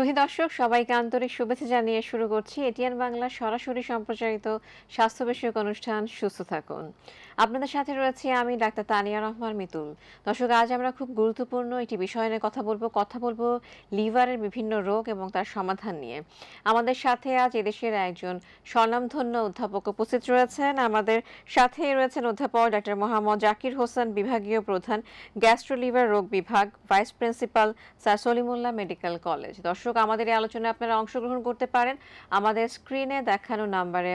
সুধী দর্শক সবাইকে আন্তরিক শুভেচ্ছা জানিয়ে শুরু করছি এটিএন বাংলা সরাসরি সম্প্রচারিত স্বাস্থ্য বিষয়ক অনুষ্ঠান সুস্থ থাকুন। আপনাদের সাথে রয়েছে আমি ডাক্তার তানিয়া রহমান মিতুল। দর্শক, আজ আমরা খুব গুরুত্বপূর্ণ একটি বিষয় নিয়ে কথা বলবো লিভারের বিভিন্ন রোগ এবং তার সমাধান নিয়ে। আমাদের সাথে আজ এদেশের একজন স্বনামধন্য অধ্যাপক উপস্থিত রয়েছেন। আমাদের সাথে রয়েছেন অধ্যাপক ডাক্তার মোহাম্মদ জাকির হোসেন, বিভাগীয় প্রধান, গ্যাস্ট্রো লিভার রোগ বিভাগ, vice principal, sir Salimullah medical college. দর্শক, আমাদের এই আলোচনায় আপনারা অংশগ্রহণ করতে পারেন আমাদের স্ক্রিনে দেখানো নাম্বারে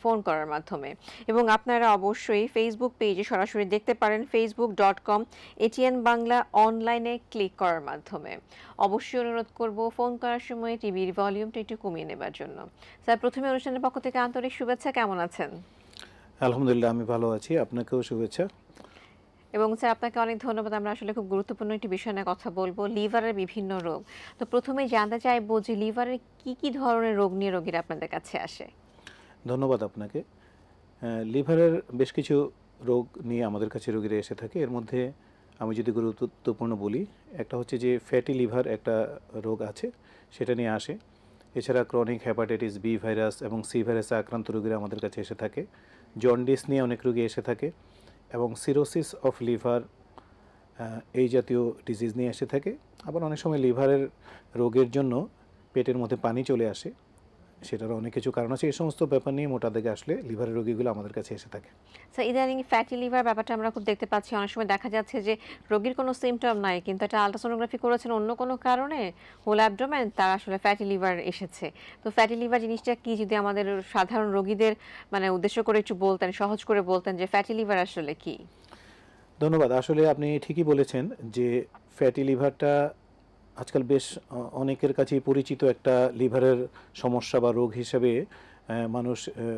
ফোন করার মাধ্যমে, এবং আপনারা অবশ্যই ফেসবুক পেজে সরাসরি দেখতে পারেন facebook.com এটিএন বাংলা অনলাইনে ক্লিক করার মাধ্যমে। অবশ্যই অনুরোধ করব ফোন করার সময় টিভির ভলিউমটা একটু কমিয়ে নেবার জন্য। স্যার, প্রথমে অনুষ্ঠানের পক্ষ থেকে আন্তরিক শুভেচ্ছা, কেমন আছেন? আলহামদুলিল্লাহ, আমি ভালো আছি। আপনাকেও শুভেচ্ছা। এবং স্যার, আপনাকে অনেক ধন্যবাদ। আমরা আসলে খুব গুরুত্বপূর্ণ একটি বিষয় নিয়ে কথা বলবো, লিভারের বিভিন্ন রোগ। তো প্রথমেই জানতে চাইবো যে লিভারের কি ধরনের রোগ নিয়ে রোগীরা আপনাদের কাছে আসে? ধন্যবাদ আপনাকে। লিভারের বেশ কিছু রোগ নিয়ে আমাদের কাছে রোগীরা এসে থাকে। এর মধ্যে আমি যদি গুরুত্বপূর্ণ বলি, একটা হচ্ছে যে ফ্যাটি লিভার একটা রোগ আছে, সেটা নিয়ে আসে। এছাড়া ক্রনিক হেপাটাইটিস বি ভাইরাস এবং সি ভাইরাসে আক্রান্ত রোগীরা আমাদের কাছে এসে থাকে। জন্ডিস নিয়ে অনেক রোগী এসে থাকে এবং সিরোসিস অফ লিভার এই জাতীয় ডিজিজ নিয়ে এসে থাকে। আবার অনেক সময় লিভারের রোগের জন্য পেটের মধ্যে পানি চলে আসে, সেটারও অনেক কিছু কারণ আছে। এই সমস্ত ব্যাপার নিয়ে মোটা দাগে আসলে লিভারের রোগীগুলো আমাদের কাছে এসে থাকে। স্যার, ইদানিং ফ্যাটি লিভার ব্যাপারটা আমরা খুব দেখতে পাচ্ছি। অনেক সময় দেখা যাচ্ছে যে রোগীর কোনো সিমটম নাই, কিন্তু একটা আলট্রাসোনোগ্রাফি করেছেন অন্য কোনো কারণে, হোল অ্যাবডোমেন, তার আসলে ফ্যাটি লিভার এসেছে। তো ফ্যাটি লিভার জিনিসটা কি, যদি আমাদের সাধারণ রোগীদের মানে উদ্দেশ্য করে একটু বলতেন, সহজ করে বলতেন যে ফ্যাটি লিভার আসলে কি? ধন্যবাদ। আসলে আপনি ঠিকই বলেছেন যে ফ্যাটি লিভারটা আজকাল বেশ অনেকের কাছেই পরিচিত একটা লিভারের সমস্যা বা রোগ হিসেবে মানুষ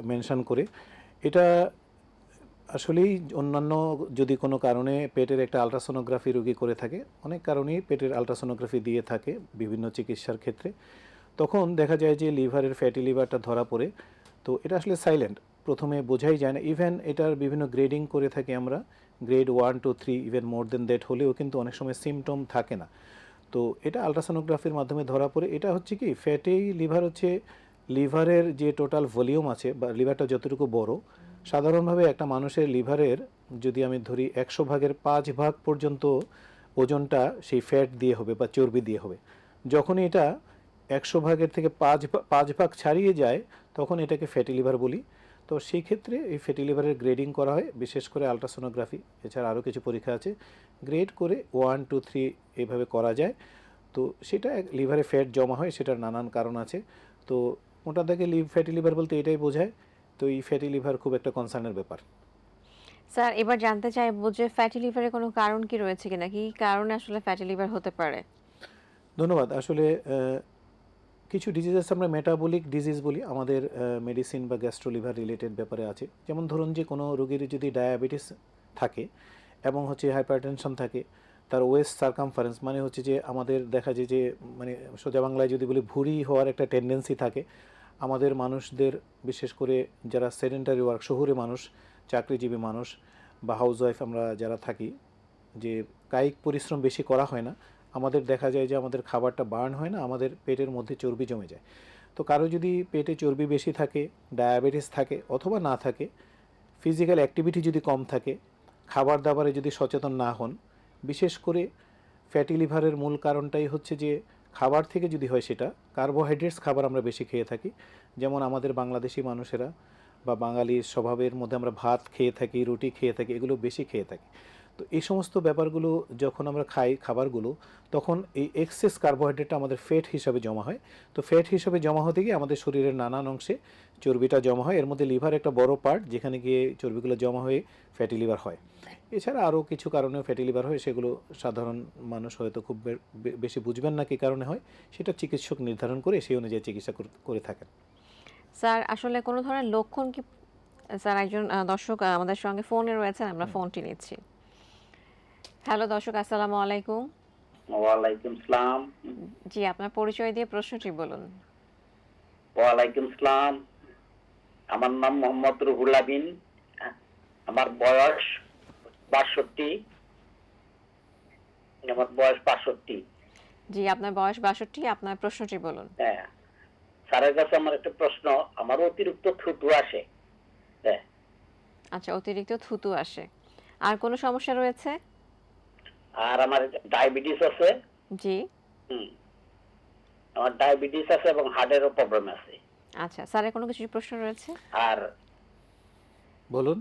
মেনশন করে। এটা আসলেই অন্যান্য যদি কোনো কারণে পেটের একটা আলট্রাসোনোগ্রাফি রোগী করে থাকে, অনেক কারণেই পেটের আলট্রাসোনোগ্রাফি দিয়ে থাকে বিভিন্ন চিকিৎসার ক্ষেত্রে, তখন দেখা যায় যে লিভারের ফ্যাটি লিভারটা ধরা পড়ে। তো এটা আসলে সাইলেন্ট, প্রথমে বোঝাই যায় না। ইভেন এটার বিভিন্ন গ্রেডিং করে থাকি আমরা, grade 1 2 3, even more than that হলেও কিন্তু অনেক সময় সিমটম থাকে না। তো এটা আলট্রাসোনোগ্রাফির মাধ্যমে ধরা পড়ে। এটা হচ্ছে কি, ফ্যাটি লিভার হচ্ছে লিভারের যে টোটাল ভলিউম আছে বা লিভারটা যতটুকু বড়, সাধারণভাবে একটা মানুষের লিভারের যদি আমি ধরি 100 ভাগের 5 ভাগ পর্যন্ত ওজনটা সেই ফ্যাট দিয়ে হবে বা চর্বি দিয়ে হবে। যখনই এটা 100 ভাগের থেকে 5 ভাগ ছাড়িয়ে যায়, তখন এটাকে ফ্যাটি লিভার বলি। তো সেই ক্ষেত্রে এই ফ্যাটি লিভারের গ্রেডিং করা হয়, বিশেষ করে আলট্রাসোনোগ্রাফি, এছাড়া আরও কিছু পরীক্ষা আছে, গ্রেড করে 1 2 3 এইভাবে করা যায়। তো সেটা লিভারে ফ্যাট জমা হয়, সেটার নানান কারণ আছে। তো মোটা দাগে ফ্যাটি লিভার বলতে এটাই বোঝায়। তো এই ফ্যাটি লিভার খুব একটা কনসার্নের ব্যাপার। স্যার, এবার জানতে চাইবো যে ফ্যাটি লিভারের কোনো কারণ কি রয়েছে কিনা, কি কারণে আসলে ফ্যাটি লিভার হতে পারে? ধন্যবাদ। আসলে কিছু ডিজিজেস আমরা মেটাবলিক ডিজিজ বলি, আমাদের মেডিসিন বা গ্যাস্ট্রো লিভার রিলেটেড ব্যাপারে আছে। যেমন ধরুন যে কোনো রোগীর যদি ডায়াবেটিস থাকে এবং হচ্ছে হাইপারটেনশন থাকে, তার ওয়েস্ট সার্কামফারেন্স মানে হচ্ছে যে আমাদের দেখা যায় যে মানে সোজা বাংলায় যদি বলি ভুঁড়ি হওয়ার একটা টেন্ডেন্সি থাকে আমাদের মানুষদের, বিশেষ করে যারা সেডেন্টারি ওয়ার্ক, শহুরে মানুষ, চাকরিজীবী মানুষ বা হাউসওয়াইফ আমরা যারা থাকি, যে কায়িক পরিশ্রম বেশি করা হয় না, আমাদের দেখা যায় যে আমাদের খাবারটা বার্ন হয় না, আমাদের পেটের মধ্যে চর্বি জমে যায়। তো কারো যদি পেটে চর্বি বেশি থাকে, ডায়াবেটিস থাকে অথবা না থাকে, ফিজিক্যাল অ্যাক্টিভিটি যদি কম থাকে, খাবার দাবারে যদি সচেতন না হন, বিশেষ করে ফ্যাটি লিভারের মূল কারণটাই হচ্ছে যে খাবার থেকে যদি হয়, সেটা কার্বোহাইড্রেটস খাবার আমরা বেশি খেয়ে থাকি। যেমন আমাদের বাংলাদেশি মানুষেরা বা বাঙালি স্বভাবের মধ্যে আমরা ভাত খেয়ে থাকি, রুটি খেয়ে থাকি, এগুলো বেশি খেয়ে থাকি। তো এই সমস্ত ব্যাপারগুলো যখন আমরা খাই খাবারগুলো, তখন এই এক্সেস কার্বোহাইড্রেটটা আমাদের ফ্যাট হিসাবে জমা হয়। তো ফ্যাট হিসাবে জমা হতে গিয়ে আমাদের শরীরের নানান অংশে চর্বিটা জমা হয়। এর মধ্যে লিভার একটা বড় পার্ট, যেখানে গিয়ে চর্বিগুলো জমা হয়ে ফ্যাটি লিভার হয়। এছাড়া আরও কিছু কারণেও ফ্যাটি লিভার হয়, সেগুলো সাধারণ মানুষ হয়তো খুব বেশি বুঝবেন না কী কারণে হয়, সেটা চিকিৎসক নির্ধারণ করে সেই অনুযায়ী চিকিৎসা করে থাকেন। স্যার, আসলে কোনো ধরনের লক্ষণ কি? স্যার, একজন দর্শক আমাদের সঙ্গে ফোনে রয়েছেন, আমরা ফোনটি নিচ্ছি। হ্যালো দর্শক, আসসালামু আলাইকুম। ওয়ালাইকুম সালাম। জি, আপনার পরিচয় দিয়ে প্রশ্নটি বলুন। ওয়ালাইকুম সালাম। আমার নাম মোহাম্মদ রুহুল আমিন। আমার বয়স 62। আমার বয়স 62। জি, আপনার বয়স 62, আপনার প্রশ্নটি বলুন। হ্যাঁ, স্যারের কাছে আমার একটা প্রশ্ন। আমার অতিরিক্ত থুতু আসে। হ্যাঁ, আচ্ছা, অতিরিক্ত থুতু আসে। আর কোনো সমস্যা রয়েছে? আর আমার ডায়াবেটিস আছে। জি। হুম, আমার ডায়াবেটিস আছে এবং হার্টেরও প্রবলেম আছে। আচ্ছা, স্যারের কোনো কিছু প্রশ্ন রয়েছে? আর বলুন,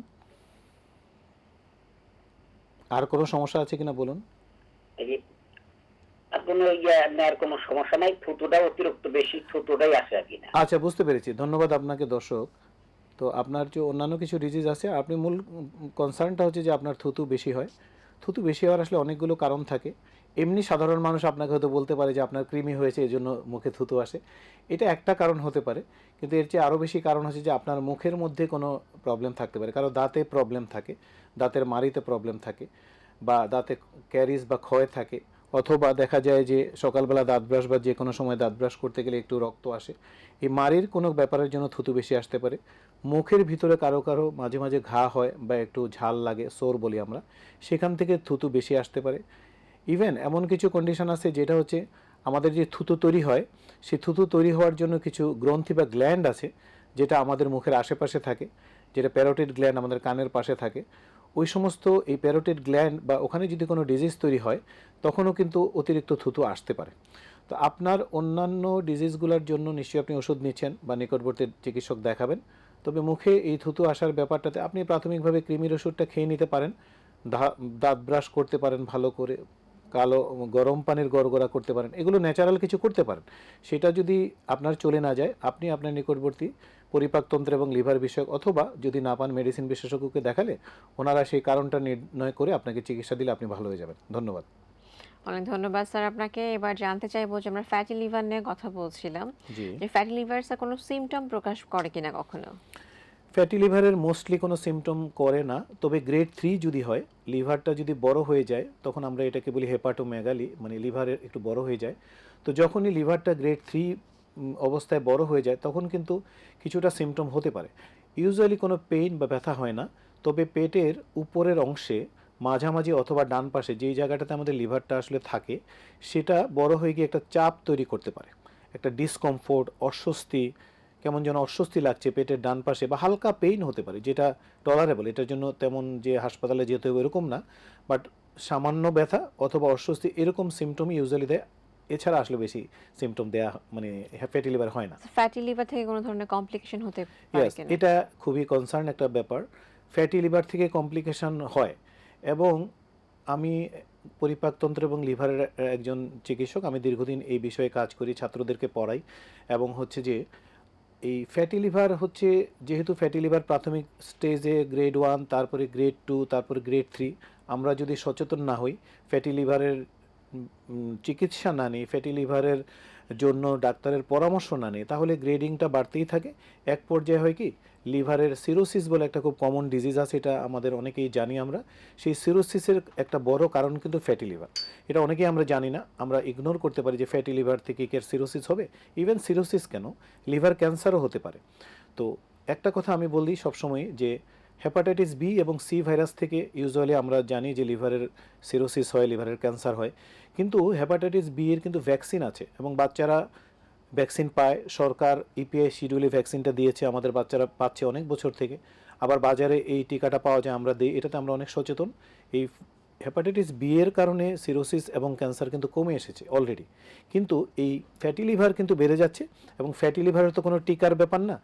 আর কোনো সমস্যা আছে কিনা বলুন। এই আর কোনো ইয়ে আর কোনো সমস্যা নাই, থুতুটা অতিরিক্ত বেশি থুতুটাই আসে আর কি না। আচ্ছা, বুঝতে পেরেছি। ধন্যবাদ আপনাকে দর্শক। তো আপনার যে অন্যান্য কিছু ডিজিজ আছে, আপনি মূল কনসার্নটা হচ্ছে যে আপনার থুতু বেশি হয়। থুতু বেশি হওয়ার আসলে অনেকগুলো কারণ থাকে। এমনি সাধারণ মানুষ আপনাকে হয়তো বলতে পারে যে আপনার কৃমি হয়েছে এজন্য মুখে থুতু আসে। এটা একটা কারণ হতে পারে, কিন্তু এর চেয়ে আরও বেশি কারণ হচ্ছে যে আপনার মুখের মধ্যে কোনো প্রবলেম থাকতে পারে। কারো দাঁতে প্রবলেম থাকে, দাঁতের মাড়িতে প্রবলেম থাকে, বা দাঁতে ক্যারিজ বা ক্ষয় থাকে, অথবা দেখা যায় যে সকালবেলা দাঁত ব্রাশ বা যে কোনো সময় দাঁত ব্রাশ করতে গেলে একটু রক্ত আসে। এই মাড়ির কোনো ব্যাপারের জন্য থুতু বেশি আসতে পারে। মুখের ভিতরে কারো কারো মাঝে মাঝে ঘা হয় বা একটু ঝাল লাগে, সোর বলি আমরা, সেখান থেকে থুতু বেশি আসতে পারে। ইভেন এমন কিছু কন্ডিশন আছে যেটা হচ্ছে আমাদের যে থুতু তৈরি হয়, সেই থুতু তৈরি হওয়ার জন্য কিছু গ্রন্থি বা গ্ল্যান্ড আছে যেটা আমাদের মুখের আশেপাশে থাকে, যেটা প্যারোটিড গ্ল্যান্ড আমাদের কানের পাশে থাকে। ওই সমস্ত এই প্যারোটিড গ্ল্যান্ড বা ওখানে যদি কোনো ডিজিজ তৈরি হয়, তখনও কিন্তু অতিরিক্ত থুতু আসতে পারে। তো আপনার অন্যান্য ডিজিজগুলোর জন্য নিশ্চয়ই আপনি ওষুধ নিচ্ছেন বা নিকটবর্তী চিকিৎসক দেখাবেন। তবে মুখে এই থুতু আসার ব্যাপারটাতে আপনি প্রাথমিকভাবে কৃমির ওষুধটা খেয়ে নিতে পারেন, দাঁত ব্রাশ করতে পারেন ভালো করে, কালো গরম পানির গড়গড়া করতে পারেন, এগুলো ন্যাচারাল কিছু করতে পারেন। সেটা যদি আপনার চলে না যায়, আপনি আপনার নিকটবর্তী পরিপাকতন্ত্র এবং লিভার বিষয়ক অথবা যদি না পান মেডিসিন বিশেষজ্ঞকে দেখালে ওনারা সেই কারণটা নির্ণয় করে আপনাকে চিকিৎসা দিলে আপনি ভালো হয়ে যাবেন। ধন্যবাদ। অনেক ধন্যবাদ স্যার আপনাকে। এবার জানতে চাইবো যে আমরা ফ্যাটি লিভার নিয়ে কথা বলছিলাম। জি, যে ফ্যাটি লিভার স্যার কোনো সিম্পটম প্রকাশ করে কিনা কখনো? ফ্যাটি লিভারের মোস্টলি কোনো সিমটম করে না, তবে গ্রেড 3 যদি হয়, লিভারটা যদি বড় হয়ে যায়, তখন আমরা এটাকে বলি হেপাটোমেগালি, মানে লিভারের একটু বড় হয়ে যায়। তো যখনই লিভারটা গ্রেড 3 অবস্থায় বড় হয়ে যায়, তখন কিন্তু কিছুটা সিমটম হতে পারে। ইউজুয়ালি কোনো পেইন বা ব্যথা হয় না, তবে পেটের উপরের অংশে মাঝামাঝি অথবা ডান পাশে যেই জায়গাটাতে আমাদের লিভারটা আসলে থাকে, সেটা বড় হয়ে গিয়ে একটা চাপ তৈরি করতে পারে, একটা ডিসকমফোর্ট, অস্বস্তি, কেমন যেন অস্বস্তি লাগছে পেটের ডান পাশে, বা হালকা পেইন হতে পারে যেটা টলারেবল, এটার জন্য তেমন যে হাসপাতালে যেতে হবে এরকম না, বাট সামান্য ব্যথা অথবা অস্বস্তি এরকম সিমটমই ইউজুয়ালি দেয়। এছাড়া আসলে বেশি সিমটম দেয়া মানে ফ্যাটি লিভার হয় না। ফ্যাটি লিভার থেকে কোনো ধরনের কমপ্লিকেশন হতে পারে ইয়েস, কিনা? এটা খুবই কনসার্ন একটা ব্যাপার। ফ্যাটি লিভার থেকে কমপ্লিকেশন হয়, এবং আমি পরিপাকতন্ত্র এবং লিভারের একজন চিকিৎসক, আমি দীর্ঘদিন এই বিষয়ে কাজ করি, ছাত্রদেরকে পড়াই। এবং হচ্ছে যে এই ফ্যাটি লিভার হচ্ছে, যেহেতু ফ্যাটি লিভার প্রাথমিক স্টেজে গ্রেড 1, তারপরে গ্রেড 2, তারপরে গ্রেড 3, আমরা যদি সচেতন না হই, ফ্যাটি লিভারের চিকিৎসা না নিই, ফ্যাটি লিভারের জন্য ডাক্তারের পরামর্শ না নিই, তাহলে গ্রেডিংটা বাড়তেই থাকে। এক পর্যায়ে হয় কি, লিভারের সিরোসিস বলে একটা খুব কমন ডিজিজ আছে, এটা আমাদের অনেকেই জানি আমরা। সেই সিরোসিসের একটা বড় কারণ কিন্তু ফ্যাটি লিভার। এটা অনেকেই আমরা জানি না, আমরা ইগনোর করতে পারি যে ফ্যাটি লিভার থেকে কি আর সিরোসিস হবে। ইভেন সিরোসিস কেন, লিভার ক্যান্সারও হতে পারে। তো একটা কথা আমি বলি সবসময় যে হেপাটাইটিস বি এবং সি ভাইরাস থেকে ইউজুয়ালি আমরা জানি যে লিভারের সিরোসিস হয়, লিভারের ক্যান্সার হয়। কিন্তু হেপাটাইটিস বি এর কিন্তু ভ্যাকসিন আছে এবং বাচ্চারা ভ্যাকসিন পায়। সরকার ইপিআই শিডিউলে ভ্যাকসিনটা দিয়েছে, আমাদের বাচ্চারা পাচ্ছে অনেক বছর থেকে। আবার বাজারে এই টিকাটা পাওয়া যায়, আমরা দিই, এটাতে আমরা অনেক সচেতন। এই হেপাটাইটিস বি এর কারণে সিরোসিস এবং ক্যান্সার কিন্তু কমে এসেছে অলরেডি, কিন্তু এই ফ্যাটি লিভার কিন্তু বেড়ে যাচ্ছে। এবং ফ্যাটি লিভারের তো কোনো টিকার ব্যাপার না।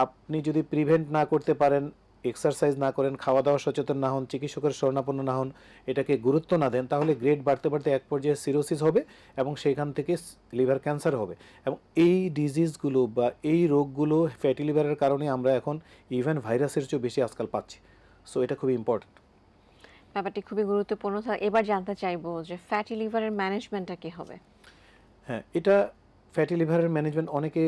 আপনি যদি প্রিভেন্ট না করতে পারেন, এক্সারসাইজ না করেন, খাওয়া দাওয়া সচেতন না হন, চিকিৎসকের শরণাপন্ন না হন, এটাকে গুরুত্ব না দেন, তাহলে গ্রেড বাড়তে বাড়তে এক পর্যায়ে সিরোসিস হবে এবং সেখান থেকে লিভার ক্যান্সার হবে। এবং এই ডিজিজগুলো বা এই রোগগুলো ফ্যাটি লিভারের কারণে আমরা এখন ইভেন ভাইরাসের চেয়েও বেশি আজকাল পাচ্ছি। সো এটা খুবই ইম্পর্টেন্ট। ব্যাপারটি খুবই গুরুত্বপূর্ণ স্যার। এবার জানতে চাইবো যে ফ্যাটি লিভারের ম্যানেজমেন্টটা কি হবে? হ্যাঁ, এটা ফ্যাটি লিভারের ম্যানেজমেন্ট, অনেকে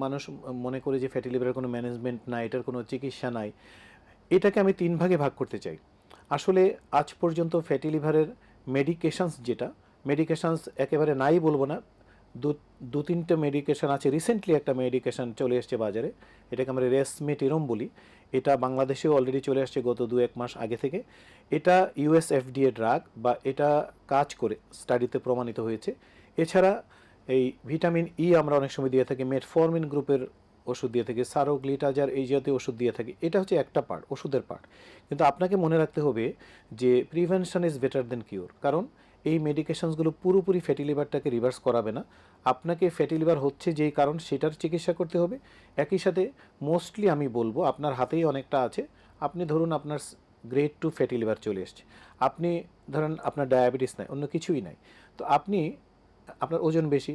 মানুষ মনে করে যে ফ্যাটি লিভারের কোনো ম্যানেজমেন্ট নাই, এটার কোনো চিকিৎসা নাই। এটাকে আমি 3 ভাগে ভাগ করতে চাই। আসলে আজ পর্যন্ত ফ্যাটি লিভারের মেডিকেশনস, যেটা মেডিকেশনস একেবারে নাই বলবো না, দু তিনটে মেডিকেশন আছে। রিসেন্টলি একটা মেডিকেশন চলে এসছে বাজারে, এটাকে আমরা রেসমেটিরম বলি। এটা বাংলাদেশেও অলরেডি চলে আসছে গত 2-1 মাস আগে থেকে। এটা ইউএস এফডিএ ড্রাগ, বা এটা কাজ করে স্টাডিতে প্রমাণিত হয়েছে। এছাড়া এই ভিটামিন ই আমরা অনেক সময় দিয়ে থাকি, মেটফর্মিন গ্রুপের ওষুধ দিয়ে থাকি, সারোগ্লিটাজার এই জাতীয় ওষুধ দিয়ে থাকি। এটা হচ্ছে একটা পার্ট, ওষুধের পার্ট। কিন্তু আপনাকে মনে রাখতে হবে যে prevention is better then cure. কারণ এই মেডিকেশনসগুলো পুরোপুরি ফ্যাটি লিভারটাকে রিভার্স করাবে না। আপনাকে ফ্যাটি লিভার হচ্ছে যেই কারণ সেটার চিকিৎসা করতে হবে। একই সাথে মোস্টলি আমি বলবো আপনার হাতেই অনেকটা আছে। আপনি ধরুন আপনার গ্রেড 2 ফ্যাটি লিভার চলে এসছে, আপনি ধরেন আপনার ডায়াবেটিস নাই, অন্য কিছুই নাই, তো আপনি আপনার ওজন বেশি,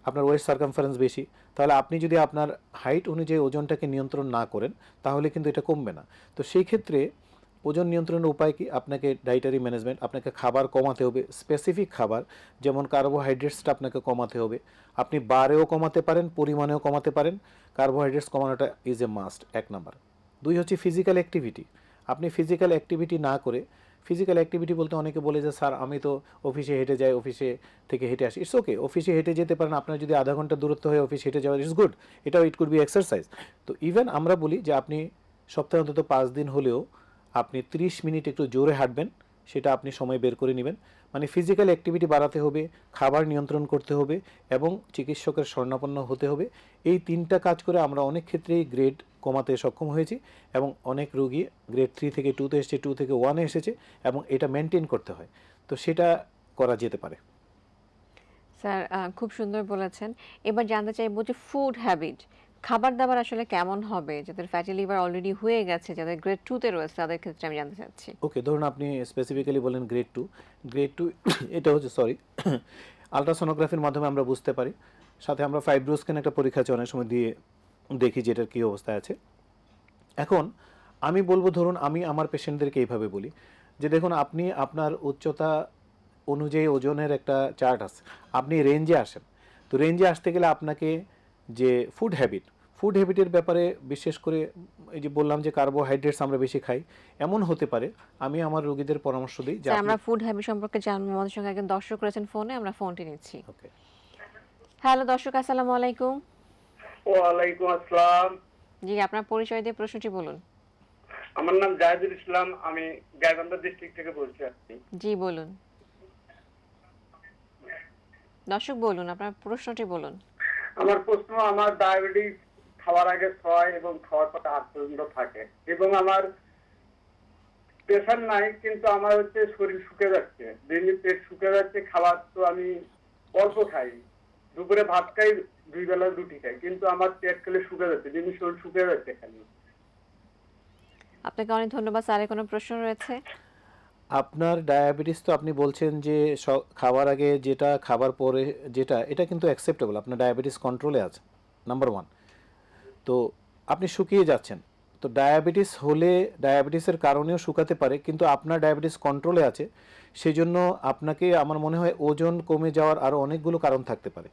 আপনার ওয়েস্ট সার্কামফারেন্স বেশি, তাহলে আপনি যদি আপনার হাইট অনুযায়ী ওজনটাকে নিয়ন্ত্রণ না করেন তাহলে কিন্তু এটা কমবে না। তো সেই ক্ষেত্রে ওজন নিয়ন্ত্রণের উপায় কি? আপনাকে ডায়েটারি ম্যানেজমেন্ট, আপনাকে খাবার কমাতে হবে, স্পেসিফিক খাবার যেমন কার্বোহাইড্রেটসটা আপনাকে কমাতে হবে। আপনি বারেও কমাতে পারেন, পরিমাণেও কমাতে পারেন। কার্বোহাইড্রেটস কমানোটা ইজ এ মাস্ট, 1 নাম্বার। 2 হচ্ছে ফিজিক্যাল অ্যাক্টিভিটি। আপনি ফিজিক্যাল অ্যাক্টিভিটি না করে, ফিজিক্যাল অ্যাক্টিভিটি বলতে অনেকে বলে যে স্যার আমি তো অফিসে হেঁটে যাই, অফিসে থেকে হেঁটে আসি। ইটস ওকে, অফিসে হেঁটে যেতে পারেন। আপনার যদি আধা ঘন্টা দূরত্ব হয়ে অফিস হেঁটে যাওয়া, ইটস গুড, এটাও ইট কুড বি এক্সারসাইজ। তো ইভেন আমরা বলি যে আপনি সপ্তাহে অন্তত 5 দিন হলেও আপনি 30 মিনিট একটু জোরে হাঁটবেন, সেটা আপনি সময় বের করে নেবেন। মানে ফিজিক্যাল অ্যাক্টিভিটি বাড়াতে হবে, খাবার নিয়ন্ত্রণ করতে হবে এবং চিকিৎসকের শরণাপন্ন হতে হবে। এই 3টা কাজ করে আমরা অনেক ক্ষেত্রেই গ্রেড কমাতে সক্ষম হয়েছি এবং অনেক রোগী গ্রেড 3 থেকে 2তে এসেছে, 2 থেকে 1-এ এসেছে এবং এটা মেনটেন করতে হয়। তো সেটা করা যেতে পারে। স্যার খুব সুন্দর বলেছেন। এবার জানতে চাইবো যে ফুড হ্যাবিট, খাবার দাবার আসলে কেমন হবে যাদের ফ্যাটি লিভার অলরেডি হয়ে গেছে, যাদের গ্রেড 2 তে রয়েছে, তাদের ক্ষেত্রে আমি জানতে চাচ্ছি। ওকে, ধরুন আপনি স্পেসিফিক্যালি বলেন গ্রেড 2। গ্রেড 2 এটা হচ্ছে আলট্রাসোনোগ্রাফির মাধ্যমে আমরা বুঝতে পারি। সাথে আমরা ফাইব্রোস্ক্যান একটা পরীক্ষা আছে অনেক সময় দিয়ে দেখি যে এটার কী অবস্থায় আছে। এখন আমি বলবো, ধরুন আমি আমার পেশেন্টদেরকে এইভাবে বলি যে দেখুন আপনি আপনার উচ্চতা অনুযায়ী ওজনের একটা চার্ট আছে, আপনি রেঞ্জে আসেন। তো রেঞ্জে আসতে গেলে আপনাকে যে ফুড হ্যাবিটের ব্যাপারে বিশেষ করে এই যে বললাম যে কার্বোহাইড্রেটস আমরা বেশি খাই, এমন হতে পারে আমি আমার রোগীদের পরামর্শ দিই যে স্যার আমরা ফুড হ্যাবিট সম্পর্কে জানবো। আমাদের সঙ্গে একজন দর্শক রয়েছেন ফোনে, আমরা ফোনটি নিচ্ছি। ওকে। হ্যালো দর্শক, আসসালামু আলাইকুম। ওয়ালাইকুম আসসালাম। জি, আপনার পরিচয় দিয়ে প্রশ্নটি বলুন। আমার নাম জাহিদুল ইসলাম, আমি গাইবান্ধা ডিস্ট্রিক্ট থেকে বলছি। আপনি? জি বলুন দর্শক, বলুন আপনার প্রশ্নটি বলুন। আমার প্রশ্ন, আমার ডায়াবেটিস খাওয়ার আগে 6 এবং খাওয়ার পরে 8 পর্যন্ত থাকে এবং আমার প্রেশার নাই, কিন্তু আমার হচ্ছে শরীর শুকিয়ে যাচ্ছে, দিনে পেট শুকিয়ে যাচ্ছে। খাবার তো আমি অল্প খাই, দুপুরে ভাত খাই, 2 বেলা রুটি খাই, কিন্তু আমার পেট খেলে শুকিয়ে যাচ্ছে, দিনে শরীর শুকিয়ে যাচ্ছে খালি। আপনাকে অনেক ধন্যবাদ। স্যারের কোনো প্রশ্ন রয়েছে? আপনার ডায়াবেটিস তো আপনি বলছেন যে খাওয়ার আগে যেটা, খাবার পরে যেটা, এটা কিন্তু অ্যাকসেপ্টেবল। আপনার ডায়াবেটিস কন্ট্রোলে আছে, নাম্বার 1। তো আপনি শুকিয়ে যাচ্ছেন, তো ডায়াবেটিস হলে ডায়াবেটিসের কারণেও শুকাতে পারে, কিন্তু আপনার ডায়াবেটিস কন্ট্রোলে আছে, সেই জন্য আপনাকে আমার মনে হয় ওজন কমে যাওয়ার আরও অনেকগুলো কারণ থাকতে পারে,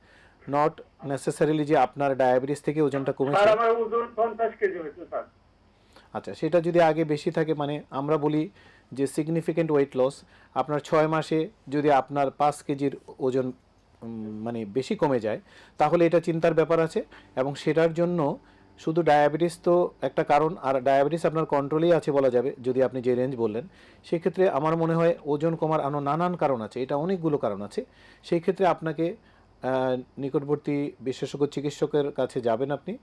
নট নেসেসারিলি যে আপনার ডায়াবেটিস থেকে ওজনটা কমেছে। স্যার আমার ওজন 50 কেজি হয়েছে স্যার। আচ্ছা, সেটা যদি আগে বেশি থাকে, মানে আমরা বলি যে সিগনিফিকেন্ট ওয়েট লস, আপনার 6 মাসে যদি আপনার 5 কেজির ওজন মানে বেশি কমে যায়, তাহলে এটা চিন্তার ব্যাপার আছে। এবং সেটার জন্য শুধু ডায়াবেটিস তো একটা কারণ, আর ডায়াবেটিস আপনার কন্ট্রোলেই আছে বলা যাবে যদি আপনি যে রেঞ্জ বললেন। সেক্ষেত্রে আমার মনে হয় ওজন কমার আরও নানান কারণ আছে, এটা অনেকগুলো কারণ আছে। সেই ক্ষেত্রে আপনাকে নিকটবর্তী বিশেষজ্ঞ চিকিৎসকের কাছে যাবেন আপনি।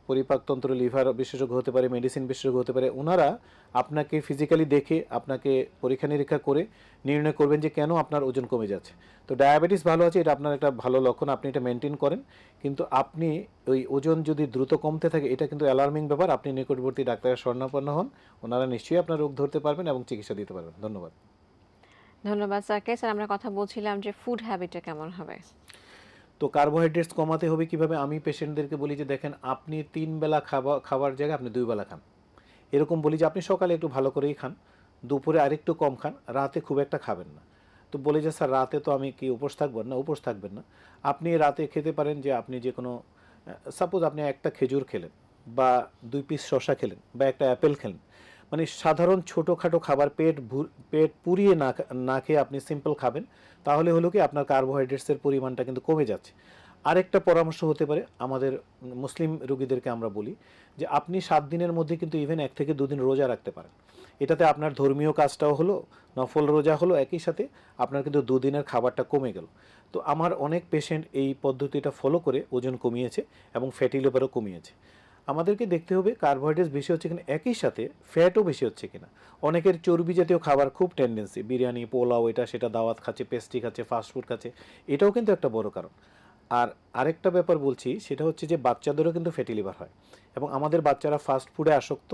পরিপাকতন্ত্র, লিভার বিশেষজ্ঞ হতে পারে, মেডিসিন বিশেষজ্ঞ হতে পারে। ওনারা আপনাকে ফিজিক্যালি দেখে, আপনাকে পরীক্ষা নিরীক্ষা করে নির্ণয় করবেন যে কেন আপনার ওজন কমে যাচ্ছে। তো ডায়াবেটিস ভালো আছে, এটা আপনার একটা ভালো লক্ষণ, আপনি এটা মেনটেন করেন। কিন্তু আপনি ওই ওজন যদি দ্রুত কমতে থাকে, এটা কিন্তু অ্যালার্মিং ব্যাপার। আপনি নিকটবর্তী ডাক্তারের শরণাপন্ন হন, ওনারা নিশ্চয়ই আপনার রোগ ধরতে পারবেন এবং চিকিৎসা দিতে পারবেন। ধন্যবাদ। ধন্যবাদ স্যারকে। স্যার আমরা কথা বলছিলাম যে ফুড হ্যাবিটটা কেমন হবে। তো কার্বোহাইড্রেটস কমাতে হবে কিভাবে? আমি পেশেন্টদেরকে বলি যে দেখেন আপনি 3 বেলা খাবার জায়গায় আপনি 2 বেলা খান। এরকম বলি যে আপনি সকালে একটু ভালো করেই খান, দুপুরে আরেকটু কম খান, রাতে খুব একটা খাবেন না। তো বলে যে স্যার রাতে তো আমি কি উপোস থাকবেন না? উপোস থাকবেন না। আপনি রাতে খেতে পারেন যে আপনি যে কোনো, সাপোজ আপনি একটা খেজুর খেলেন বা 2 পিস শসা খেলেন বা একটা অ্যাপেল খেলেন, মানে সাধারণ ছোটোখাটো খাবার, পেট পুরিয়ে না খেয়ে আপনি সিম্পল খাবেন, তাহলে হলো কি আপনার কার্বোহাইড্রেটসের পরিমাণটা কিন্তু কমে যাচ্ছে। আরেকটা পরামর্শ হতে পারে আমাদের মুসলিম রোগীদেরকে আমরা বলি যে আপনি 7 দিনের মধ্যে কিন্তু ইভেন 1 থেকে 2 দিন রোজা রাখতে পারেন। এটাতে আপনার ধর্মীয় কাজটাও হলো, নফল রোজা হলো, একই সাথে আপনার কিন্তু 2 দিনের খাবারটা কমে গেল। তো আমার অনেক পেশেন্ট এই পদ্ধতিটা ফলো করে ওজন কমিয়েছে এবং ফ্যাটি লিভারও কমিয়েছে। আমাদেরকে দেখতে হবে কার্বোহাইড্রেট বেশি হচ্ছে কিনা, একই সাথে ফ্যাটও বেশি হচ্ছে কিনা। অনেকের চর্বি জাতীয় খাবার খুব টেন্ডেন্সি, বিরিয়ানি, পোলাও, এটা সেটা দাওয়াত খাচ্ছে, পেস্ট্রি খাচ্ছে, ফাস্টফুড খাচ্ছে, এটাও কিন্তু একটা বড় কারণ। আর আরেকটা ব্যাপার বলছি, সেটা হচ্ছে যে বাচ্চাদেরও কিন্তু ফ্যাটি লিভার হয় এবং আমাদের বাচ্চারা ফাস্ট ফুডে আসক্ত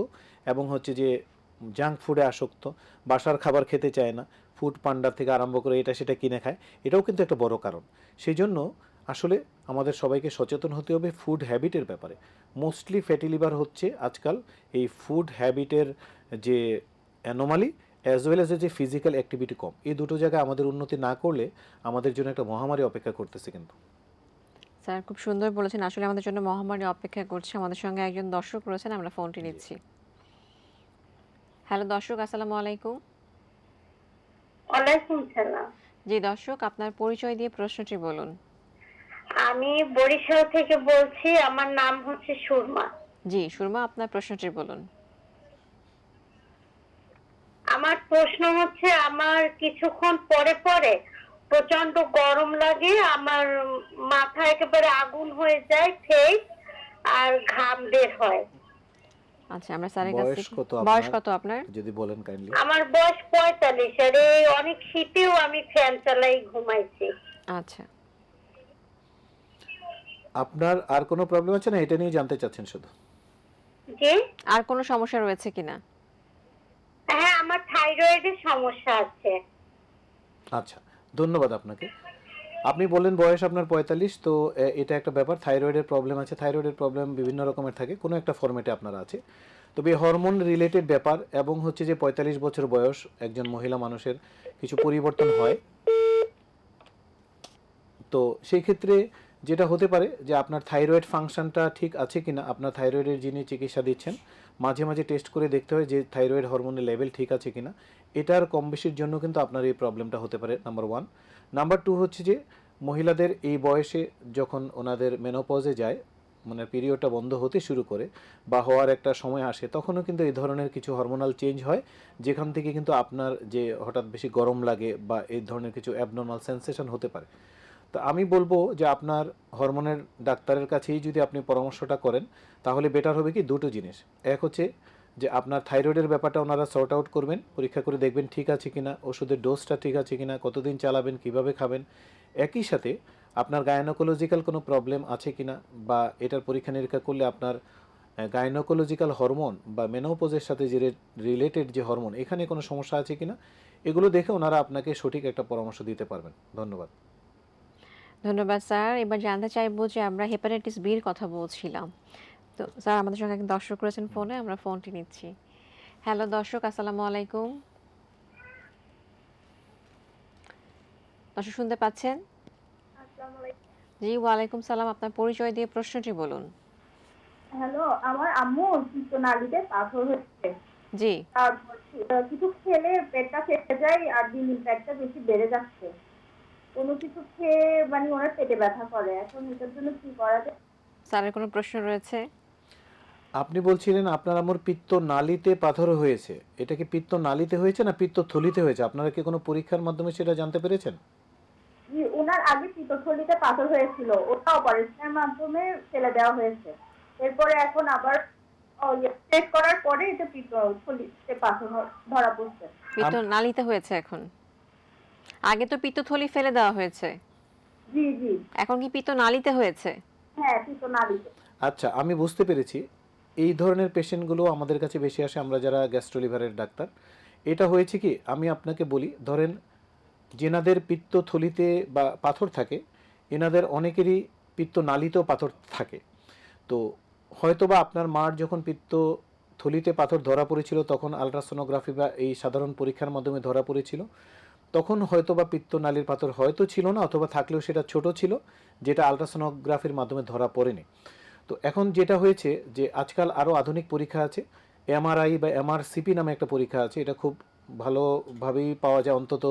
এবং হচ্ছে যে জাঙ্ক ফুডে আসক্ত, বাসার খাবার খেতে চায় না, ফুড পান্ডার থেকে আরম্ভ করে এটা সেটা কিনে খায়, এটাও কিন্তু একটা বড় কারণ। সেই জন্য আসলে আমাদের সবাইকে সচেতন হতে হবে ফুড হ্যাবিটের ব্যাপারে। মোস্টলি ফ্যাটি লিভার হচ্ছে আজকাল এই ফুড হ্যাবিটের যে অ্যানোমালি অ্যাজ ওয়েল এজ যে ফিজিক্যাল অ্যাক্টিভিটি কম, এই দুটো জায়গায় আমাদের উন্নতি না করলে আমাদের জন্য একটা মহামারী অপেক্ষা করতেছে কিন্তু। স্যার খুব সুন্দর বলেছেন, আসলে আমাদের জন্য মহামারী অপেক্ষা করছে। আমাদের সঙ্গে একজন দর্শক রয়েছেন, আমরা ফোনটি নিচ্ছি। হ্যালো দর্শক, আসসালামু আলাইকুম। ওয়ালাইকুম সালাম। জি দর্শক, আপনার পরিচয় দিয়ে প্রশ্নটি বলুন। আমি বরিশাল থেকে বলছি, আমার নাম হচ্ছে সুরমা। জি সুরমা, আপনার প্রশ্নটি বলুন। আমার প্রশ্ন হচ্ছে, আমার কিছুক্ষণ পরে পরে প্রচন্ড গরম লাগে, আমার মাথা একেবারে আগুন হয়ে যায়, ফেস আর ঘাম বের হয়। আচ্ছা, আমরা স্যারের কাছে বয়স কত বয়স আপনার? কত আপনার? যদি বলেন কাইন্ডলি। আমার বয়স 45, আর এই অনেক শীতেও আমি ফ্যান চালাই ঘুমাইছি। আচ্ছা, আপনার আর কোনো প্রবলেম আছে না, এটা নিয়ে জানতে চাচ্ছেন শুধু? জি আর কোনো সমস্যা রয়েছে কিনা? হ্যাঁ, আমার থাইরয়েডের সমস্যা আছে। আচ্ছা, ধন্যবাদ আপনাকে। আপনি বললেন বয়স আপনার 45, তো এটা একটা ব্যাপার, থাইরয়েডের প্রবলেম আছে। থাইরয়েডের প্রবলেম বিভিন্ন রকমের থাকে, কোনো একটা ফরম্যাটে আপনার আছে। তবে হরমোন রিলেটেড ব্যাপার এবং হচ্ছে যে 45 বছর বয়স একজন মহিলা মানুষের কিছু পরিবর্তন হয়। তো সেই ক্ষেত্রে যেটা হতে পারে যে আপনার থাইরয়েড ফাংশনটা ঠিক আছে কিনা, আপনার থাইরয়েডের যিনি চিকিৎসা দিচ্ছেন মাঝে মাঝে টেস্ট করে দেখতে হয় যে থাইরয়েড হরমোনের লেভেল ঠিক আছে কিনা। এটার কম বেশির জন্য কিন্তু আপনার এই প্রবলেমটা হতে পারে, নাম্বার 1। নাম্বার 2 হচ্ছে যে মহিলাদের এই বয়সে যখন ওনাদের মেনোপজে যায়, মানে পিরিয়ডটা বন্ধ হতে শুরু করে বা হওয়ার একটা সময় আসে, তখনও কিন্তু এই ধরনের কিছু হরমোনাল চেঞ্জ হয়, যেখান থেকে কিন্তু আপনার যে হঠাৎ বেশি গরম লাগে বা এই ধরনের কিছু অ্যাবনর্মাল সেন্সেশন হতে পারে। তো আমি বলবো যে আপনার হরমোনের ডাক্তারের কাছেই যদি আপনি পরামর্শটা করেন, তাহলে বেটার হবে কি দুটো জিনিস। এক হচ্ছে যে আপনার থাইরয়েডের ব্যাপারটা ওনারা সর্ট আউট করবেন, পরীক্ষা করে দেখবেন ঠিক আছে কিনা, ওষুধের ডোজটা ঠিক আছে কিনা, কতদিন চালাবেন, কিভাবে খাবেন। একই সাথে আপনার গাইনোকোলজিক্যাল কোনো প্রবলেম আছে কিনা, বা এটার পরীক্ষা নিরীক্ষা করলে আপনার গাইনোকোলজিক্যাল হরমোন বা মেনোপজের সাথে যে রিলেটেড যে হরমোন, এখানে কোনো সমস্যা আছে কিনা, এগুলো দেখে ওনারা আপনাকে সঠিক একটা পরামর্শ দিতে পারবেন। ধন্যবাদ। ধন্যবাদ স্যার। এবার জানতে চাইবো যে আমরা হেপাটাইটিস বির কথা বলছিলাম। তো স্যার আমাদের সঙ্গে একজন দর্শক রয়েছেন ফোনে, আমরা ফোনটি নিচ্ছি। হ্যালো দর্শক, আসসালামু আলাইকুম। দর্শক শুনতে পাচ্ছেন? জি ওয়ালাইকুম সালাম, আপনার পরিচয় দিয়ে প্রশ্নটি বলুন। হ্যালো, আমার আম্মু পিত্তনালীতে পাথর হচ্ছে। জি, তারপর কিছু খেলে পেটটা ফেটে যায় আর দিন দিন পেটটা বেশি বেড়ে যাচ্ছে। কোনো কিছু খেয়ে মানে ওনার পেটে ব্যথা করে। এখন এটার জন্য কি করা যায়? স্যারের কোনো প্রশ্ন রয়েছে? আপনি বলছিলেন আপনার আম্মুর পিত্ত নালীতে পাথর হয়েছে, এটা কি পিত্ত নালীতে হয়েছে না পিত্ত থলিতে হয়েছে? আপনারা কি কোনো পরীক্ষার মাধ্যমে সেটা জানতে পেরেছেন? ওনার আগে পিত্তথলিতে পাথর হয়েছিল, ওটা অপারেশনের মাধ্যমে ফেলে দেওয়া হয়েছে। এরপরে এখন আবার চেক করার পরে এটা পিত্তথলিতে পাথর ধরা পড়ছে। পিত্ত নালীতে হয়েছে এখন? আগে তো পিত্তথলি ফেলে দেওয়া হয়েছে, জি জি, এখন কি পিত্ত নালীতে হয়েছে? হ্যাঁ পিত্তনালীতে। আচ্ছা, আমি বুঝতে পেরেছি। এই ধরনের পেশেন্টগুলো আমাদের কাছে বেশি আসে, আমরা যারা গ্যাস্ট্রোলিভারের ডাক্তার। এটা হয়েছে কি, আমি আপনাকে বলি, ধরেন যেনাদের পিত্ত থলিতে বা পাথর থাকে, এনাদের অনেকেরই পিত্ত নালীতেও পাথর থাকে। তো হয়তোবা আপনার মার যখন পিত্ত থলিতে পাথর ধরা পড়েছিল, তখন আলট্রাসোনোগ্রাফি বা এই সাধারণ পরীক্ষার মাধ্যমে ধরা পড়েছিল, তখন হয়তোবা পিত্ত নালীর পাথর হয়তো ছিল না, অথবা থাকলেও সেটা ছোট ছিল, যেটা আলট্রাসোনোগ্রাফির মাধ্যমে ধরা পড়েনি। তো এখন যেটা হয়েছে যে আজকাল আরও আধুনিক পরীক্ষা আছে, এমআরআই বা এমআরসিপি নামে একটা পরীক্ষা আছে, এটা খুব ভালোভাবেই পাওয়া যায়, অন্তত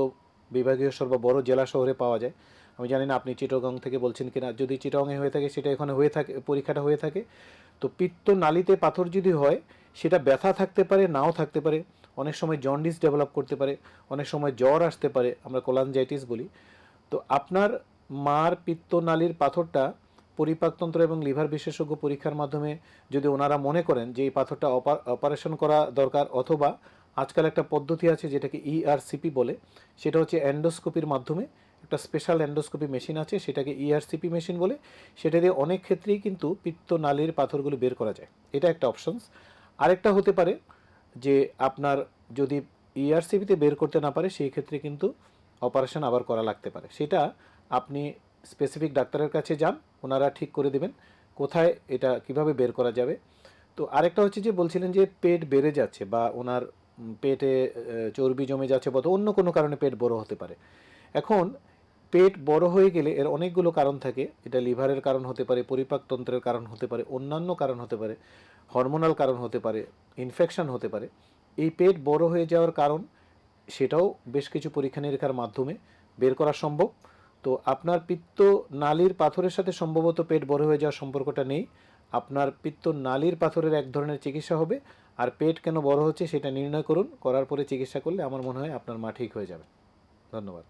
বিভাগীয় স্তর বা বড় জেলা শহরে পাওয়া যায়। আমি জানি না আপনি চিটাগং থেকে বলছেন কিনা, যদি চিটাগংয়ে হয়ে থাকে সেটা এখানে হয়ে থাকে, পরীক্ষাটা হয়ে থাকে। তো পিত্ত নালীতে পাথর যদি হয় সেটা ব্যথা থাকতে পারে, নাও থাকতে পারে, অনেক সময় জন্ডিস ডেভেলপ করতে পারে, অনেক সময় জ্বর আসতে পারে, আমরা কোলানজাইটিস বলি। তো আপনার মার পিত্তনালীর পাথরটা পরিপাকতন্ত্র এবং লিভার বিশেষজ্ঞ পরীক্ষার মাধ্যমে যদি ওনারা মনে করেন যে এই পাথরটা অপারেশন করা দরকার, অথবা আজকাল একটা পদ্ধতি আছে যেটাকে ইআরসিপি বলে, সেটা হচ্ছে এন্ডোস্কোপির মাধ্যমে, একটা স্পেশাল এন্ডোস্কোপি মেশিন আছে সেটাকে ইআরসিপি মেশিন বলে, সেটা দিয়ে অনেক ক্ষেত্রেই কিন্তু পিত্তনালীর পাথরগুলো বের করা যায়। এটা একটা অপশনস। আরেকটা হতে পারে যে আপনার যদি ইআরসিপিতে বের করতে না পারে সেই ক্ষেত্রে কিন্তু অপারেশন আবার করা লাগতে পারে। সেটা আপনি স্পেসিফিক ডাক্তারের কাছে যান, ওনারা ঠিক করে দেবেন কোথায় এটা কিভাবে বের করা যাবে। তো আরেকটা হচ্ছে যে বলছিলেন যে পেট বেড়ে যাচ্ছে বা ওনার পেটে চর্বি জমে যাচ্ছে বা অন্য কোনো কারণে পেট বড় হতে পারে। এখন পেট বড় হয়ে গেলে এর অনেকগুলো কারণ থাকে। এটা লিভারের কারণ হতে পারে, পরিপাকতন্ত্রের কারণ হতে পারে, অন্যান্য কারণ হতে পারে, হরমোনাল কারণ হতে পারে, ইনফেকশন হতে পারে। এই পেট বড় হয়ে যাওয়ার কারণ সেটাও বেশ কিছু পরীক্ষা নিরীক্ষার মাধ্যমে বের করা সম্ভব। তো আপনার পিত্ত নালীর পাথরের সাথে সম্ভবত পেট বড় হয়ে যাওয়ার সম্পর্কটা নেই। আপনার পিত্ত নালীর পাথরের এক ধরনের চিকিৎসা হবে, আর পেট কেন বড় হচ্ছে সেটা নির্ণয় করুন, করার পরে চিকিৎসা করলে আমার মনে হয় আপনার মা ঠিক হয়ে যাবে। ধন্যবাদ।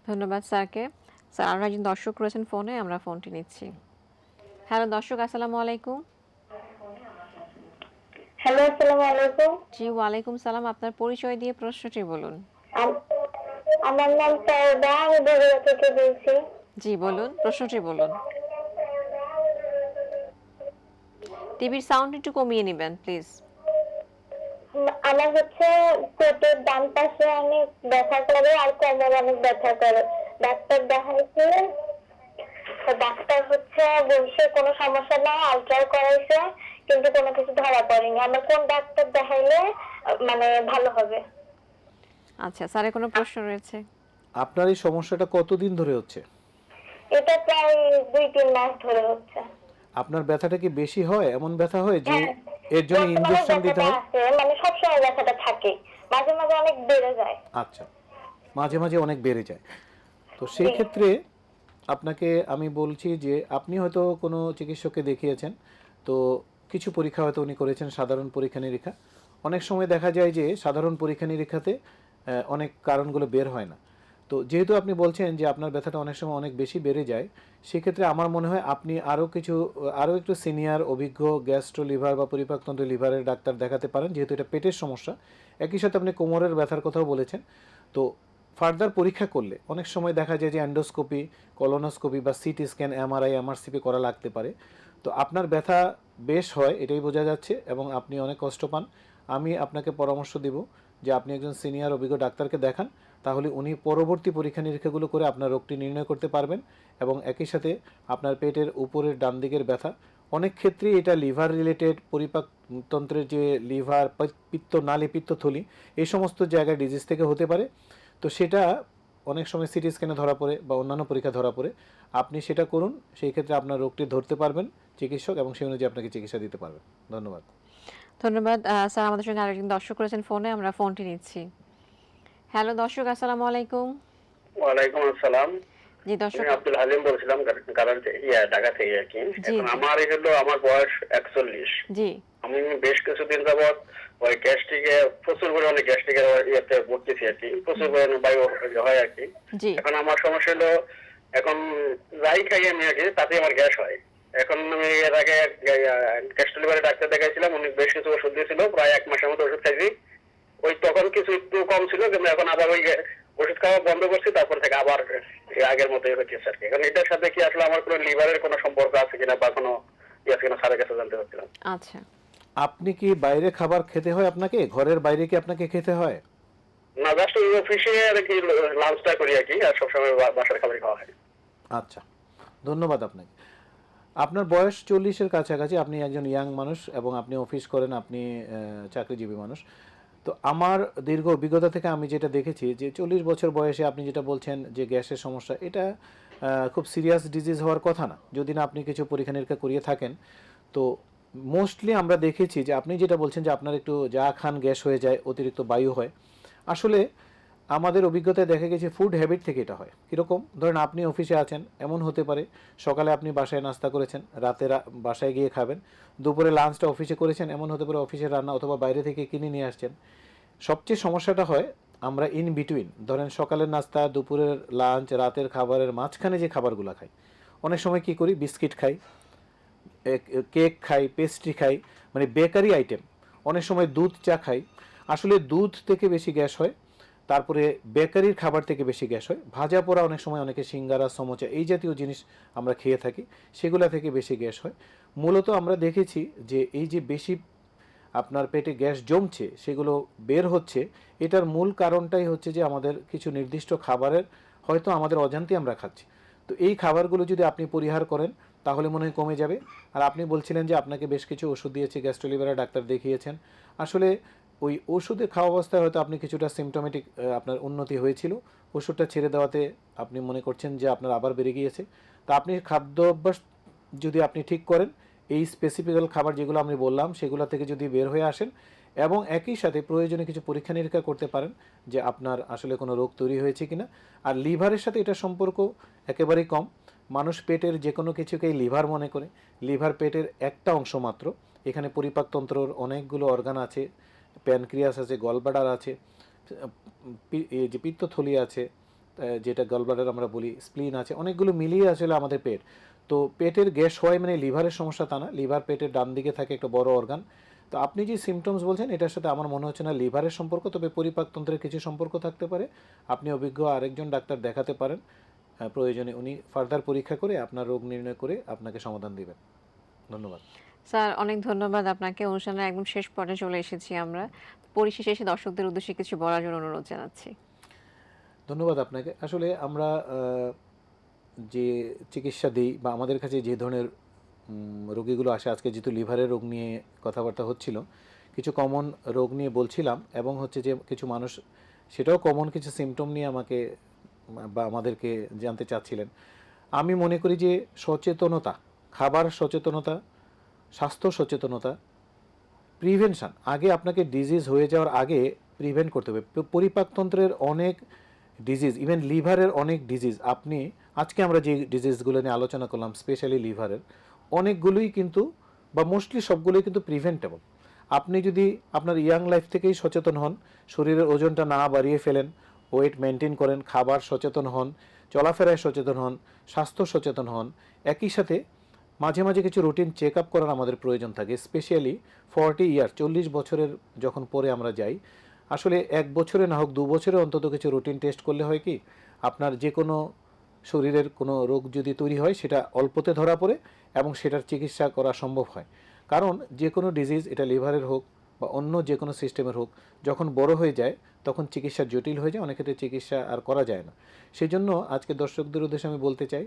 ধন্যবাদ স্যারকে। স্যার আরও একজন দর্শক রয়েছেন ফোনে, আমরা ফোনটি নিচ্ছি। হ্যালো দর্শক, আসসালামু আলাইকুম। হ্যালো, আসসালামু আলাইকুম। জি ওয়ালাইকুম সালাম, আপনার পরিচয় দিয়ে প্রশ্নটি বলুন। আমার নাম সায়দা, আমি বগুড়া থেকে বলছি। জি বলুন, প্রশ্নটি বলুন। টিভির সাউন্ড একটু কমিয়ে নেবেন প্লিজ। আমার হচ্ছে পেটের ডান পাশে অনেক ব্যথা করে আর কোমরে অনেক ব্যথা করে। ডাক্তার দেখাইছে, তো ডাক্তার হচ্ছে বলছে কোনো সমস্যা নাই, আলট্রা করাইছে, কিন্তু কোনো কিছু ধরা পড়েনি। আমার কোন ডাক্তার দেখাইলে মানে ভালো হবে? আচ্ছা, স্যারের কোনো প্রশ্ন রয়েছে? আপনার এই সমস্যাটা কতদিন ধরে হচ্ছে? এটা প্রায় 2-3 মাস ধরে হচ্ছে। আপনার ব্যথাটা কি বেশি হয়, এমন ব্যথা হয় যে হ্যাঁ, এর জন্য বর্তমানে ইনজেকশন দিতে ব্যথাটা হয়? আছে, মানে সবসময় ব্যথাটা থাকে, মাঝে মাঝে অনেক বেড়ে যায়। আচ্ছা, মাঝে মাঝে অনেক বেড়ে যায়। তো সেই ক্ষেত্রে আপনাকে আমি বলছি যে আপনি হয়তো কোনো চিকিৎসককে দেখিয়েছেন, তো কিছু পরীক্ষা হয়তো উনি করেছেন, সাধারণ পরীক্ষা নিরীক্ষা। অনেক সময় দেখা যায় যে সাধারণ পরীক্ষা নিরীক্ষাতে অনেক কারণগুলো বের হয় না। তো যেহেতু আপনি বলছেন যে আপনার ব্যথাটা অনেক সময় অনেক বেশি বেড়ে যায়, সেক্ষেত্রে আমার মনে হয় আপনি আরও একটু সিনিয়র অভিজ্ঞ গ্যাস্ট্রো লিভার বা পরিপাকতন্ত্র লিভারের ডাক্তার দেখাতে পারেন, যেহেতু এটা পেটের সমস্যা। একই সাথে আপনি কোমরের ব্যথার কথাও বলেছেন। তো ফার্দার পরীক্ষা করলে অনেক সময় দেখা যায় যে অ্যান্ডোস্কোপি, কলোনোস্কোপি বা সিটি স্ক্যান, এমআরআই, এমআরসিপি করা লাগতে পারে। তো আপনার ব্যথা বেশ হয় এটাই বোঝা যাচ্ছে এবং আপনি অনেক কষ্ট পান। আমি আপনাকে পরামর্শ দেব যে আপনি একজন সিনিয়র অভিজ্ঞ ডাক্তারকে দেখান, তাহলে উনি পরবর্তী পরীক্ষা নিরীক্ষাগুলো করে আপনার রোগটি নির্ণয় করতে পারবেন। এবং একই সাথে আপনার পেটের উপরের ডান দিকের ব্যথা অনেক ক্ষেত্রেই এটা লিভার রিলেটেড, পরিপাকতন্ত্রের যে লিভার, পিত্তনালী, পিত্তথলি, এই সমস্ত জায়গায় ডিজিজ থেকে হতে পারে। তো সেটা অনেক সময় সিটি স্ক্যানে ধরা পড়ে বা অন্যান্য পরীক্ষা ধরা পড়ে। আপনি সেটা করুন, সেই ক্ষেত্রে আপনার রোগটি ধরতে পারবেন চিকিৎসক, এবং সেই অনুযায়ী আপনাকে চিকিৎসা দিতে পারবেন। ধন্যবাদ। ধন্যবাদ স্যার। আমাদের সঙ্গে আরেকজন দর্শক রয়েছেন ফোনে, আমরা ফোনটি নিচ্ছি। হ্যালো দর্শক, আসসালামু আলাইকুম। ওয়ালাইকুম আসসালাম। জি দর্শক, আমি আব্দুল হালিম বলছিলাম, কারণ ঢাকা থেকে আর কি। জি, এখন জি। আমার বয়স 41। জি আমি বেশ কিছুদিন যাবৎ ওই গ্যাস্ট্রিকে প্রচুর পরিমাণে গ্যাস্ট্রিকের ইয়েতে ভুগতেছি আর কি, প্রচুর পরিমাণে বায়ু হয় আর কি। জি এখন আমার সমস্যা হলো, এখন যাই খাই আমি আর কি তাতে আমার গ্যাস হয়। এখন আমি এর আগে গ্যাস্ট্রো লিভারের ডাক্তার দেখাইছিলাম, উনি বেশ কিছু ওষুধ দিয়েছিল, প্রায় 1 মাসের মতো ওষুধ খাইছি। ওই তখন কিছু একটু কম ছিল, কিন্তু এখন আবার ওই ওষুধ খাওয়া বন্ধ করছি, তারপর থেকে আবার আগের মতোই হচ্ছে আর কি। এখন এটার সাথে কি আসলে আমার কোনো লিভারের কোনো সম্পর্ক আছে কিনা বা কোনো ইয়ে আছে কিনা স্যারের কাছে জানতে চাচ্ছিলাম। আচ্ছা, আপনি কি বাইরে খাবার খেতে হয় আপনাকে? ঘরের বাইরে কি আপনাকে খেতে হয়? না, জাস্ট ওই অফিসে আর কি লাঞ্চটা করি আর কি, আর সবসময় বাসার খাবার খাওয়া হয়। আচ্ছা, ধন্যবাদ আপনাকে। আপনার বয়স 40-এর কাছাকাছি, আপনি একজন ইয়াং মানুষ এবং আপনি অফিস করেন, আপনি চাকরিজীবী মানুষ। তো আমার দীর্ঘ অভিজ্ঞতা থেকে আমি যেটা দেখেছি যে 40 বছর বয়সে আপনি যেটা বলছেন যে গ্যাসের সমস্যা, এটা খুব সিরিয়াস ডিজিজ হওয়ার কথা না, যদি না আপনি কিছু পরীক্ষা নিরীক্ষা করিয়ে থাকেন। তো মোস্টলি আমরা দেখেছি যে আপনি যেটা বলছেন যে আপনার একটু যা খান গ্যাস হয়ে যায়, অতিরিক্ত বায়ু হয়। আসলে আমাদের অভিজ্ঞতায় দেখা গেছে ফুড হ্যাবিট থেকে এটা হয়। কীরকম, ধরেন আপনি অফিসে আছেন, এমন হতে পারে সকালে আপনি বাসায় নাস্তা করেছেন, রাতে বাসায় গিয়ে খাবেন, দুপুরে লাঞ্চটা অফিসে করেছেন, এমন হতে পারে অফিসের রান্না অথবা বাইরে থেকে কিনে নিয়ে আসছেন। সবচেয়ে সমস্যাটা হয় আমরা ইন বিটুইন, ধরেন সকালের নাস্তা, দুপুরের লাঞ্চ, রাতের খাবারের মাঝখানে যে খাবারগুলো খাই, অনেক সময় কী করি, বিস্কিট খাই, কেক খাই, পেস্ট্রি খাই, মানে বেকারি আইটেম, অনেক সময় দুধ চা খাই। আসলে দুধ থেকে বেশি গ্যাস হয়, তারপরে বেকারির খাবার থেকে বেশি গ্যাস হয়, ভাজা পোড়া অনেক সময় অনেকে সিঙ্গারা, সমোচা এই জাতীয় জিনিস আমরা খেয়ে থাকি, সেগুলা থেকে বেশি গ্যাস হয়। মূলত আমরা দেখেছি যে এই যে বেশি আপনার পেটে গ্যাস জমছে, সেগুলো বের হচ্ছে, এটার মূল কারণটাই হচ্ছে যে আমাদের কিছু নির্দিষ্ট খাবারের হয়তো আমাদের অজান্তে আমরা খাচ্ছি। তো এই খাবারগুলো যদি আপনি পরিহার করেন তাহলে মনে হয় কমে যাবে। আর আপনি বলছিলেন যে আপনাকে বেশ কিছু ওষুধ দিয়েছে, গ্যাস্ট্রোলিভারের ডাক্তার দেখিয়েছেন। আসলে ওই ওষুধে খাওয়া অবস্থায় হয়তো আপনি কিছুটা সিমটোমেটিক আপনার উন্নতি হয়েছিল, ওষুধটা ছেড়ে দেওয়াতে আপনি মনে করছেন যে আপনার আবার বেড়ে গিয়েছে। তা আপনি খাদ্য অভ্যাস যদি আপনি ঠিক করেন, এই স্পেসিফিক্যাল খাবার যেগুলো আমি বললাম সেগুলো থেকে যদি বের হয়ে আসেন এবং একই সাথে প্রয়োজনে কিছু পরীক্ষা নিরীক্ষা করতে পারেন যে আপনার আসলে কোনো রোগ তৈরি হয়েছে কিনা। আর লিভারের সাথে এটা সম্পর্ক একেবারেই কম। মানুষ পেটের যে কোনো কিছুকেই লিভার মনে করে। লিভার পেটের একটা অংশ মাত্র, এখানে পরিপাকতন্ত্রর অনেকগুলো অর্গান আছে, প্যানক্রিয়াস আছে, গলব্লাডার আছে, এই যে পিত্তথলি আছে, যেটা গলব্লাডার আমরা বলি, স্প্লিন আছে, অনেকগুলো মিলিয়ে আসলে আমাদের পেট। তো পেটের গ্যাস হয় মানে লিভারের সমস্যা তা না, লিভার পেটের ডান দিকে থাকে একটা বড় অর্গান। তো আপনি যে সিমটমস বলছেন এটার সাথে আমার মনে হচ্ছে না লিভারের সম্পর্ক, তবে পরিপাকতন্ত্রের কিছু সম্পর্ক থাকতে পারে। আপনি অভিজ্ঞ আরেকজন ডাক্তার দেখাতে পারেন, প্রয়োজনে উনি ফার্দার পরীক্ষা করে আপনার রোগ নির্ণয় করে আপনাকে সমাধান দিবেন। ধন্যবাদ স্যার, অনেক ধন্যবাদ আপনাকে। অনুষ্ঠানের একদম শেষ পর্যায়ে চলে এসেছি আমরা। পরিশেষে এসে দর্শকদের উদ্দেশ্যে কিছু বলার জন্য অনুরোধ জানাচ্ছি। ধন্যবাদ আপনাকে। আসলে আমরা যে চিকিৎসা দিই বা আমাদের কাছে যে ধরনের রোগীগুলো আসে, আজকে যেহেতু লিভারের রোগ নিয়ে কথাবার্তা হচ্ছিল, কিছু কমন রোগ নিয়ে বলছিলাম এবং হচ্ছে যে কিছু মানুষ সেটাও কমন কিছু সিমটম নিয়ে আমাকে বা আমাদেরকে জানতে চাচ্ছিলেন। আমি মনে করি যে সচেতনতা, খাবার সচেতনতা, স্বাস্থ্য সচেতনতা, প্রিভেনশন, আগে আপনাকে ডিজিজ হয়ে যাওয়ার আগে প্রিভেন্ট করতে হবে। পরিপাকতন্ত্রের অনেক ডিজিজ, ইভেন লিভারের অনেক ডিজিজ, আপনি আজকে আমরা যে ডিজিজগুলো নিয়ে আলোচনা করলাম স্পেশালি লিভারের, অনেকগুলোই কিন্তু বা মোস্টলি সবগুলোই কিন্তু প্রিভেন্টেবল। আপনি যদি আপনার ইয়াং লাইফ থেকেই সচেতন হন, শরীরের ওজনটা না বাড়িয়ে ফেলেন, ওয়েট মেনটেন করেন, খাবার সচেতন হন, চলাফেরায় সচেতন হন, স্বাস্থ্য সচেতন হন, একই সাথে মাঝে মাঝে কিছু রুটিন চেক আপ করার আমাদের প্রয়োজন থাকে, স্পেশালি 40 ইয়ার 40 বছরের যখন পরে আমরা যাই। আসলে 1 বছরে না হোক 2 বছরে অন্তত কিছু রুটিন টেস্ট করলে হয় কি, আপনার যে কোনো শরীরের কোনো রোগ যদি তৈরি হয় সেটা অল্পতে ধরা পড়ে এবং সেটার চিকিৎসা করা সম্ভব হয়। কারণ যে কোনো ডিজিজ, এটা লিভারের হোক বা অন্য যে কোনো সিস্টেমের হোক, যখন বড় হয়ে যায় তখন চিকিৎসা জটিল হয়ে যায়, অনেক ক্ষেত্রে চিকিৎসা আর করা যায় না। সেই জন্য আজকে দর্শকদের উদ্দেশ্যে আমি বলতে চাই,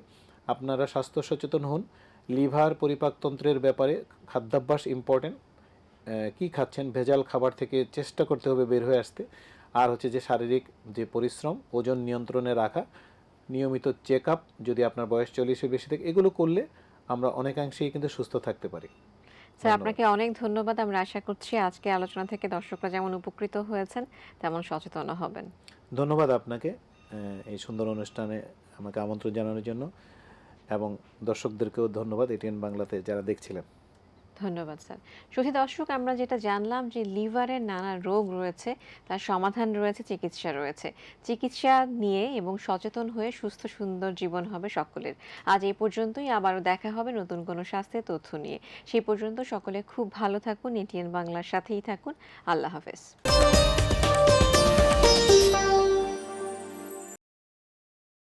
আপনারা স্বাস্থ্য সচেতন হন। লিভার পরিপাকতন্ত্রের ব্যাপারে খাদ্যাভ্যাস ইম্পর্টেন্ট। কি খাচ্ছেন, ভেজাল খাবার থেকে চেষ্টা করতে হবে বের হয়ে আসতে। আর হচ্ছে যে শারীরিক যে পরিশ্রম, ওজন নিয়ন্ত্রণে রাখা, নিয়মিত চেক আপ, যদি আপনার বয়স 40-এর বেশি থেকে, এগুলো করলে আমরা অনেকাংশেই কিন্তু সুস্থ থাকতে পারি। স্যার, আপনাকে অনেক ধন্যবাদ। আমরা আশা করছি আজকে আলোচনা থেকে দর্শকরা যেমন উপকৃত হয়েছেন তেমন সচেতন হবেন। ধন্যবাদ আপনাকে এই সুন্দর অনুষ্ঠানে আমাকে আমন্ত্রণ জানানোর জন্য, এবং দর্শকদেরকেও ধন্যবাদ এটিএন বাংলাতে যারা দেখছিলেন। ধন্যবাদ স্যার। সুধী দর্শক, আমরা যেটা জানলাম যে লিভারের নানা রোগ রয়েছে, তার সমাধান রয়েছে, চিকিৎসা রয়েছে। চিকিৎসা নিয়ে এবং সচেতন হয়ে সুস্থ সুন্দর জীবন হবে সকলের। আজ এই পর্যন্তই, আবারও দেখা হবে নতুন কোনো স্বাস্থ্যের তথ্য নিয়ে। সেই পর্যন্ত সকলে খুব ভালো থাকুন, এটিএন বাংলার সাথেই থাকুন। আল্লাহ হাফেজ।